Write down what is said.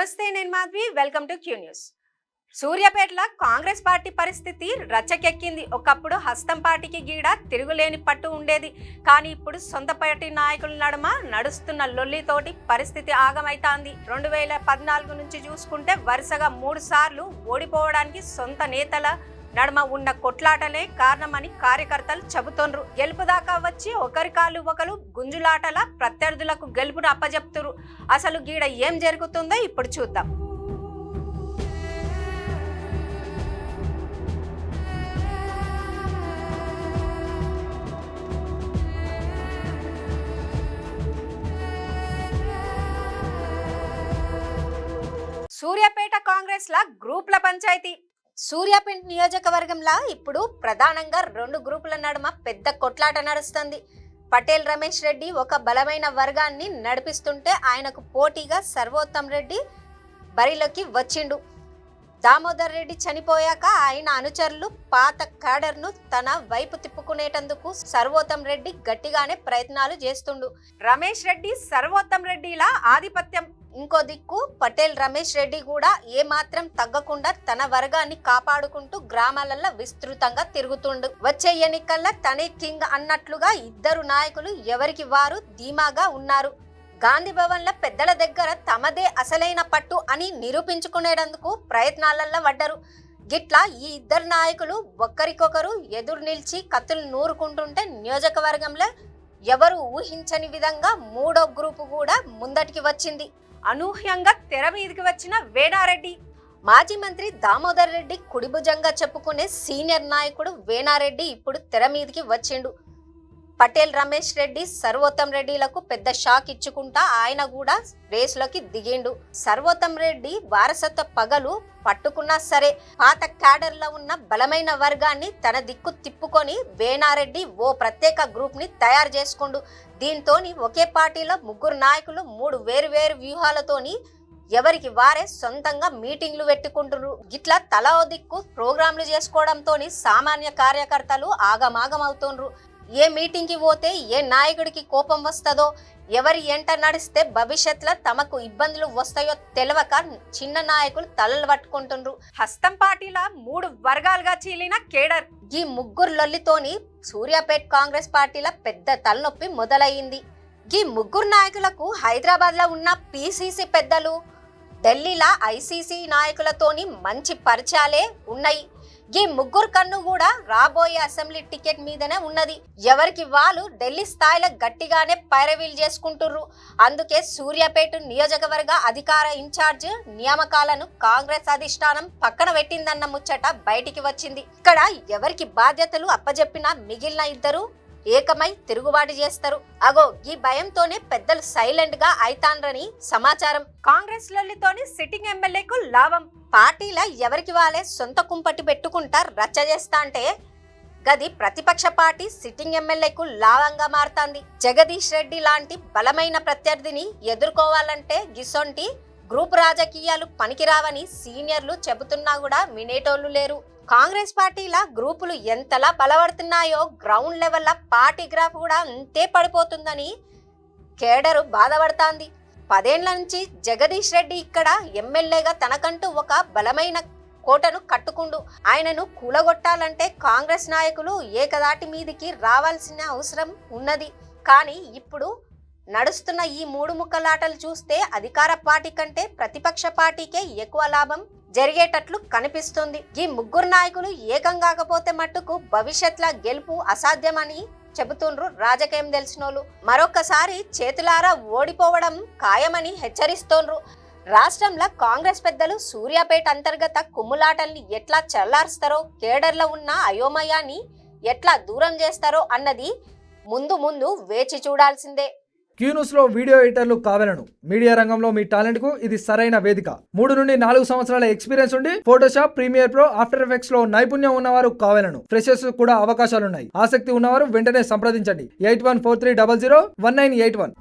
నమస్తే, నేను Madhavi. Welcome to Q news. సూర్యాపేటలో కాంగ్రెస్ పార్టీ పరిస్థితి రచ్చకెక్కింది. ఒకప్పుడు హస్తం పార్టీకి గీడ తిరుగులేని పట్టు ఉండేది. కానీ ఇప్పుడు సొంత పార్టీ నాయకుల నడుమ నడుస్తున్న లొల్లితోటి పరిస్థితి ఆగమైతాంది. 2014 నుంచి చూసుకుంటే వరుసగా 3 సార్లు ఓడిపోవడానికి సొంత నేతల నడుమ ఉన్న కొట్లాటలే కారణమని కార్యకర్తలు చెబుతోండ్రు. గెలుపు దాకా వచ్చి ఒకరి కాళ్ళు ఒకరు గుంజులాటల ప్రత్యర్థులకు గెలుపును అప్పజెప్తురు. అసలు గీడ ఏం జరుగుతుందో ఇప్పుడు చూద్దాం. సూర్యాపేట కాంగ్రెస్ లా గ్రూప్ల పంచాయతీ. సూర్యాపేట నియోజకవర్గంలో ఇప్పుడు ప్రధానంగా 2 గ్రూపుల నడుమ పెద్ద కొట్లాట నడుస్తుంది. పటేల్ రమేష్ రెడ్డి ఒక బలమైన వర్గాన్ని నడిపిస్తుంటే ఆయనకు పోటీగా సర్వోత్తం రెడ్డి బరిలోకి వచ్చిండు. దామోదర్ రెడ్డి చనిపోయాక ఆయన అనుచరులు పాత క్యాడర్ను తన వైపు తిప్పుకునేటందుకు సర్వోత్తం రెడ్డి గట్టిగానే ప్రయత్నాలు చేస్తుండు. రమేష్ రెడ్డి సర్వోత్తం రెడ్డిలా ఆధిపత్యం. ఇంకో దిక్కు పటేల్ రమేష్ రెడ్డి కూడా ఏమాత్రం తగ్గకుండా తన వర్గాన్ని కాపాడుకుంటూ గ్రామాలలో విస్తృతంగా తిరుగుతుండు. వచ్చే ఎన్నికల్లో తనే కింగ్ అన్నట్లుగా ఇద్దరు నాయకులు ఎవరికి వారు ధీమాగా ఉన్నారు. గాంధీ భవన్ల పెద్దల దగ్గర తమదే అసలైన పట్టు అని నిరూపించుకునేందుకు ప్రయత్నాలలో పడ్డారు. గిట్లా ఈ ఇద్దరు నాయకులు ఒక్కరికొకరు ఎదురు నిలిచి కత్తులు నూరుకుంటుంటే నియోజకవర్గంలో ఎవరు ఊహించని విధంగా 3వ గ్రూపు కూడా ముందటికి వచ్చింది. అనూహ్యంగా తెర మీదకి వచ్చిన వేణారెడ్డి. మాజీ మంత్రి దామోదర్ రెడ్డి కుడిభుజంగా చెప్పుకునే సీనియర్ నాయకుడు వేణారెడ్డి ఇప్పుడు తెర మీదకి వచ్చిండు. పటేల్ రమేష్ రెడ్డి సర్వోత్తం రెడ్డిలకు పెద్ద షాక్ ఇచ్చుకుంటా ఆయన కూడా రేసులోకి దిగిండు. సర్వోత్తం రెడ్డి వారసత్వ పగలు పట్టుకున్నా సరే పాత క్యాడర్లో ఉన్న బలమైన వర్గాన్ని తన దిక్కు తిప్పుకొని వేణారెడ్డి ఓ ప్రత్యేక గ్రూప్ ని తయారు చేసుకుండు. దీంతోని ఒకే పార్టీలో 3 నాయకులు 3 వేరు వ్యూహాలతోని ఎవరికి వారే సొంతంగా మీటింగ్లు పెట్టుకుంటున్నారు. గిట్లా తల ఓ దిక్కు ప్రోగ్రాంలు చేసుకోవడంతోని సామాన్య కార్యకర్తలు ఆగమాగమవుతుండ్రు. ఏ మీటింగ్కి పోతే ఏ నాయకుడికి కోపం వస్తుందో, ఎవరి ఎంట నడిస్తే భవిష్యత్తులో తమకు ఇబ్బందులు వస్తాయో తెలియక చిన్న నాయకులు తలలు పట్టుకుంటుండ్రు. హస్తం పార్టీల 3 వర్గాలుగా చీలిన కేడర్. ఈ 3 లొల్లితోని సూర్యాపేట కాంగ్రెస్ పార్టీల పెద్ద తలనొప్పి మొదలయ్యింది. ఈ 3 నాయకులకు హైదరాబాద్ లో ఉన్న పిసిసి పెద్దలు, ఢిల్లీలో ఐసిసి నాయకులతోని మంచి పరిచయాలే ఉన్నాయి. ఈ 3 కన్ను కూడా రాబోయే అసెంబ్లీ టికెట్ మీదనే ఉన్నది. ఎవరికి వాళ్ళు ఢిల్లీ స్థాయిలో గట్టిగానే పైరవీలు చేసుకుంటుర్రు. అందుకే సూర్యాపేట నియోజకవర్గ అధికార ఇన్ఛార్జ్ నియామకాలను కాంగ్రెస్ అధిష్టానం పక్కన పెట్టిందన్న ముచ్చట బయటికి వచ్చింది. ఇక్కడ ఎవరికి బాధ్యతలు అప్పజెప్పినా మిగిలిన ఇద్దరు ఏకమై తిరుగుబాటు చేస్తారు. అగో ఈ భయంతోనే పెద్దలు సైలెంట్ గా అయితాండ్రని సమాచారం. కాంగ్రెస్ లొల్లితోని సిట్టింగ్ ఎమ్మెల్యేకు లాభం. పార్టీల ఎవరికి వాళ్ళే సొంత కుంపటి పెట్టుకుంటా రచ్చ చేస్తా అంటే గది ప్రతిపక్ష పార్టీ సిట్టింగ్ ఎమ్మెల్యేకు లాభంగా మారుతాంది. జగదీష్ రెడ్డి లాంటి బలమైన ప్రత్యర్థిని ఎదుర్కోవాలంటే గిసొంటి గ్రూప్ రాజకీయాలు పనికిరావని సీనియర్లు చెబుతున్నా కూడా వినేటోళ్లు లేరు. కాంగ్రెస్ పార్టీల గ్రూపులు ఎంతలా బలపడుతున్నాయో గ్రౌండ్ లెవెల్ పార్టీ గ్రాఫ్ కూడా అంతే పడిపోతుందని కేడరు బాధపడుతోంది. 10 ఏళ్ల నుంచి జగదీష్ రెడ్డి ఇక్కడ ఎమ్మెల్యేగా తనకంటూ ఒక బలమైన కోటను కట్టుకుండు. ఆయనను కూలగొట్టాలంటే కాంగ్రెస్ నాయకులు ఏకదాటి మీదికి రావాల్సిన అవసరం ఉన్నది. కానీ ఇప్పుడు నడుస్తున్న ఈ 3 ముక్కలాటలు చూస్తే అధికార పార్టీ కంటే ప్రతిపక్ష పార్టీకే ఎక్కువ లాభం జరిగేటట్లు కనిపిస్తుంది. ఈ 3 నాయకులు ఏకం కాకపోతే మట్టుకు భవిష్యత్తులో గెలుపు అసాధ్యమని చెబుతుండ్రు రాజకీయం తెలిసినోళ్ళు. మరొకసారి చేతులారా ఓడిపోవడం ఖాయమని హెచ్చరిస్తోండ్రు. రాష్ట్రంలో కాంగ్రెస్ పెద్దలు సూర్యాపేట అంతర్గత కుమ్ములాటల్ని ఎట్లా చల్లారుస్తారో, కేడర్లో ఉన్న అయోమయాన్ని ఎట్లా దూరం చేస్తారో అన్నది ముందు వేచి చూడాల్సిందే. క్యూ న్యూస్ లో వీడియో ఎడిటర్లు కావాలను. మీడియా రంగంలో మీ టాలెంట్ కు ఇది సరైన వేదిక. 3 నుండి 4 సంవత్సరాల ఎక్స్పీరియన్స్ ఉండి Photoshop, Premiere Pro, After Effects లో నైపుణ్యం ఉన్నవారు కావాలను. ఫ్రెషర్స్ కూడా అవకాశాలున్నాయి. ఆసక్తి ఉన్నవారు వెంటనే సంప్రదించండి. 8143001981.